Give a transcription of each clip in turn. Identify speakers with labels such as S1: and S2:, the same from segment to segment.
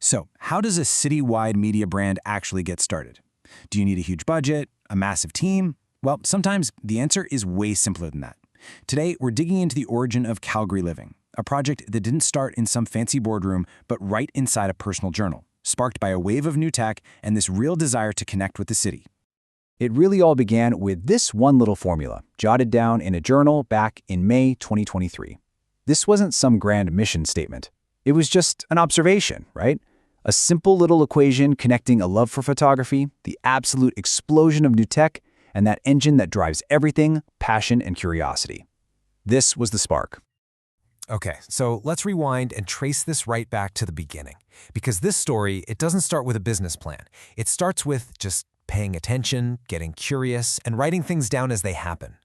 S1: So, how does a citywide media brand actually get started? Do you need a huge budget, a massive team? Well, sometimes the answer is way simpler than that. Today, we're digging into the origin of Calgary Living, a project that didn't start in some fancy boardroom, but right inside a personal journal, sparked by a wave of new tech and this real desire to connect with the city.
S2: It really all began with this one little formula, jotted down in a journal back in May 2023. This wasn't some grand mission statement. It was just an observation, right? A simple little equation connecting a love for photography, the absolute explosion of new tech, and that engine that drives everything, passion and curiosity. This was the spark.
S3: Okay, so let's rewind and trace this right back to the beginning. Because this story, it doesn't start with a business plan. It starts with just paying attention, getting curious, and writing things down as they happen.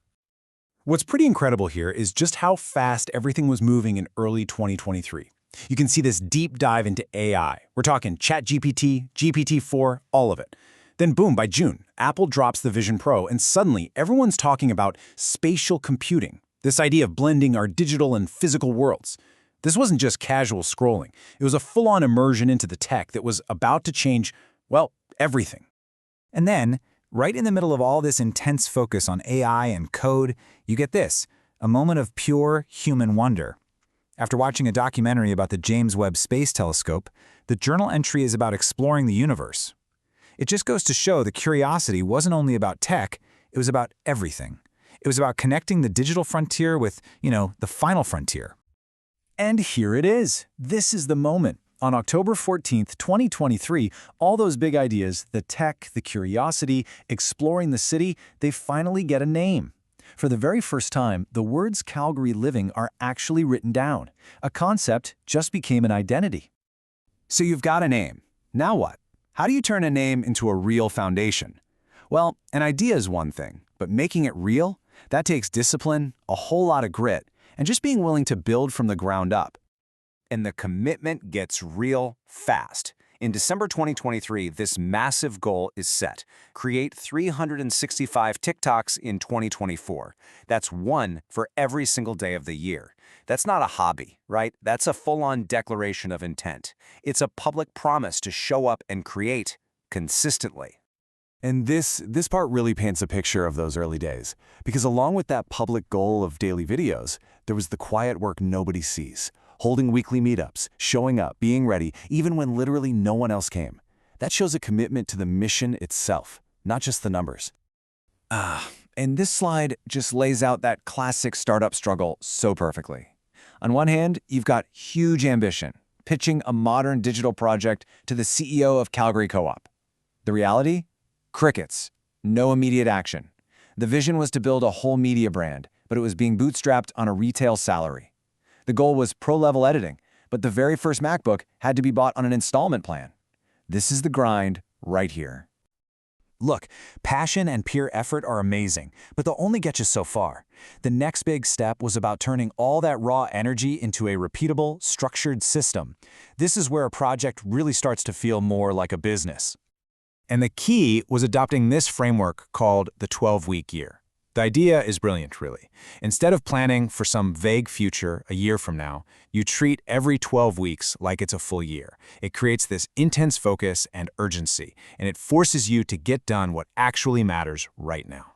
S1: What's pretty incredible here is just how fast everything was moving in early 2023. You can see this deep dive into AI. We're talking ChatGPT, GPT-4, all of it. Then boom, by June, Apple drops the Vision Pro, and suddenly everyone's talking about spatial computing, this idea of blending our digital and physical worlds. This wasn't just casual scrolling. It was a full-on immersion into the tech that was about to change, well, everything.
S4: And then, right in the middle of all this intense focus on AI and code, you get this, a moment of pure human wonder. After watching a documentary about the James Webb Space Telescope, the journal entry is about exploring the universe. It just goes to show the curiosity wasn't only about tech, it was about everything. It was about connecting the digital frontier with, the final frontier.
S1: And here it is. This is the moment. On October 14th, 2023, all those big ideas, the tech, the curiosity, exploring the city, they finally get a name. For the very first time, the words Calgary Living are actually written down. A concept just became an identity.
S2: So you've got a name. Now what? How do you turn a name into a real foundation? Well, an idea is one thing, but making it real, that takes discipline, a whole lot of grit, and just being willing to build from the ground up. And the commitment gets real fast. In December 2023, this massive goal is set. Create 365 TikToks in 2024. That's one for every single day of the year. That's not a hobby, right? That's a full-on declaration of intent. It's a public promise to show up and create consistently.
S5: And this part really paints a picture of those early days, because along with that public goal of daily videos, there was the quiet work nobody sees. Holding weekly meetups, showing up, being ready, even when literally no one else came. That shows a commitment to the mission itself, not just the numbers.
S2: And this slide just lays out that classic startup struggle so perfectly. On one hand, you've got huge ambition, pitching a modern digital project to the CEO of Calgary Co-op. The reality? Crickets. No immediate action. The vision was to build a whole media brand, but it was being bootstrapped on a retail salary. The goal was pro-level editing, but the very first MacBook had to be bought on an installment plan. This is the grind right here.
S4: Look, passion and pure effort are amazing, but they'll only get you so far. The next big step was about turning all that raw energy into a repeatable, structured system. This is where a project really starts to feel more like a business. And the key was adopting this framework called the 12-week year. The idea is brilliant, really. Instead of planning for some vague future a year from now, you treat every 12 weeks like it's a full year. It creates this intense focus and urgency, and it forces you to get done what actually matters right now.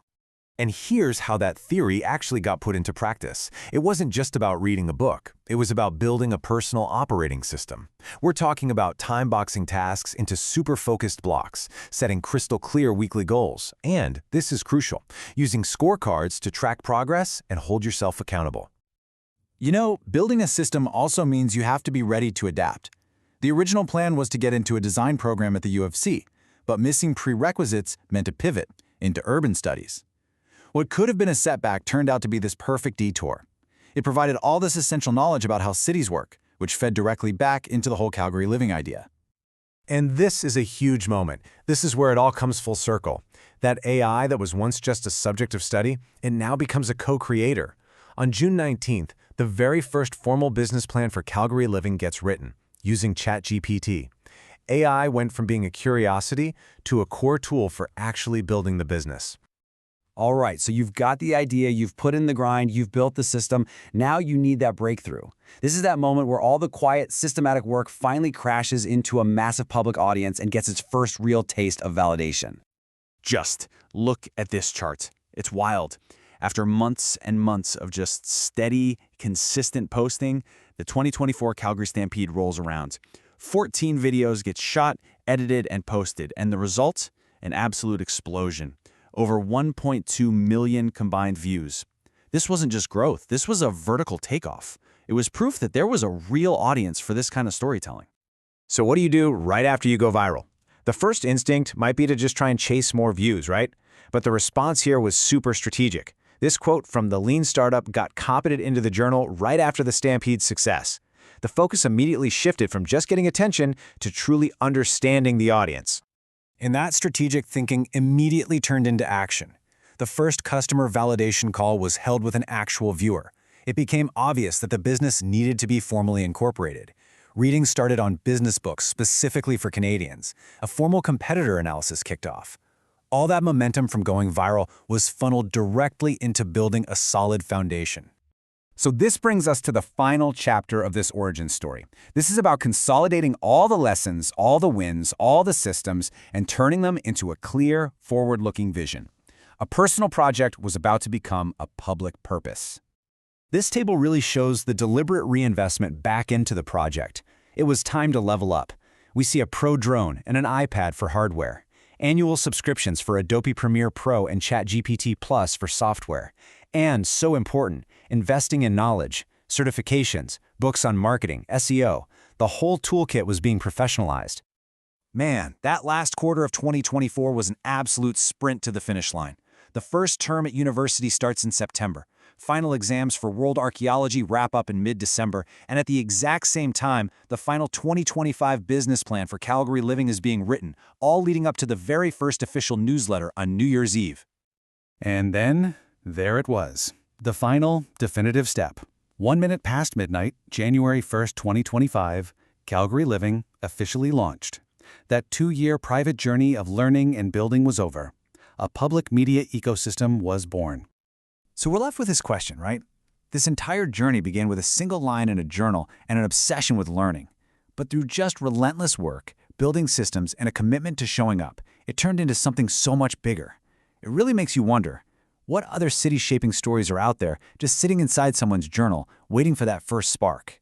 S5: And here's how that theory actually got put into practice. It wasn't just about reading a book. It was about building a personal operating system. We're talking about time-boxing tasks into super-focused blocks, setting crystal clear weekly goals, and, this is crucial, using scorecards to track progress and hold yourself accountable.
S1: Building a system also means you have to be ready to adapt. The original plan was to get into a design program at the U of C, but missing prerequisites meant a pivot into urban studies. What could have been a setback turned out to be this perfect detour. It provided all this essential knowledge about how cities work, which fed directly back into the whole Calgary Living idea.
S5: And this is a huge moment. This is where it all comes full circle. That AI that was once just a subject of study, it now becomes a co-creator. On June 19th, the very first formal business plan for Calgary Living gets written, using ChatGPT. AI went from being a curiosity to a core tool for actually building the business.
S2: All right, so you've got the idea, you've put in the grind, you've built the system. Now you need that breakthrough. This is that moment where all the quiet, systematic work finally crashes into a massive public audience and gets its first real taste of validation.
S1: Just look at this chart. It's wild. After months and months of just steady, consistent posting, the 2024 Calgary Stampede rolls around. 14 videos get shot, edited, and posted, and the result? An absolute explosion. Over 1.2 million combined views. This wasn't just growth, this was a vertical takeoff. It was proof that there was a real audience for this kind of storytelling.
S4: So what do you do right after you go viral? The first instinct might be to just try and chase more views, right? But the response here was super strategic. This quote from the lean startup got copied into the journal right after the Stampede's success. The focus immediately shifted from just getting attention to truly understanding the audience.
S2: And that strategic thinking immediately turned into action. The first customer validation call was held with an actual viewer. It became obvious that the business needed to be formally incorporated. Readings started on business books specifically for Canadians. A formal competitor analysis kicked off. All that momentum from going viral was funneled directly into building a solid foundation. So this brings us to the final chapter of this origin story. This is about consolidating all the lessons, all the wins, all the systems, and turning them into a clear, forward-looking vision. A personal project was about to become a public purpose. This table really shows the deliberate reinvestment back into the project. It was time to level up. We see a pro drone and an iPad for hardware, annual subscriptions for Adobe Premiere Pro and ChatGPT Plus for software, and, so important, investing in knowledge, certifications, books on marketing, SEO. The whole toolkit was being professionalized.
S1: Man, that last quarter of 2024 was an absolute sprint to the finish line. The first term at university starts in September. Final exams for World Archaeology wrap up in mid-December, and at the exact same time, the final 2025 business plan for Calgary Living is being written, all leading up to the very first official newsletter on New Year's Eve.
S2: And then, there it was. The final, definitive step. 1 minute past midnight, January 1st, 2025, Calgary Living officially launched. That 2-year private journey of learning and building was over. A public media ecosystem was born.
S1: So we're left with this question, right? This entire journey began with a single line in a journal and an obsession with learning. But through just relentless work, building systems, and a commitment to showing up, it turned into something so much bigger. It really makes you wonder, what other city-shaping stories are out there just sitting inside someone's journal, waiting for that first spark?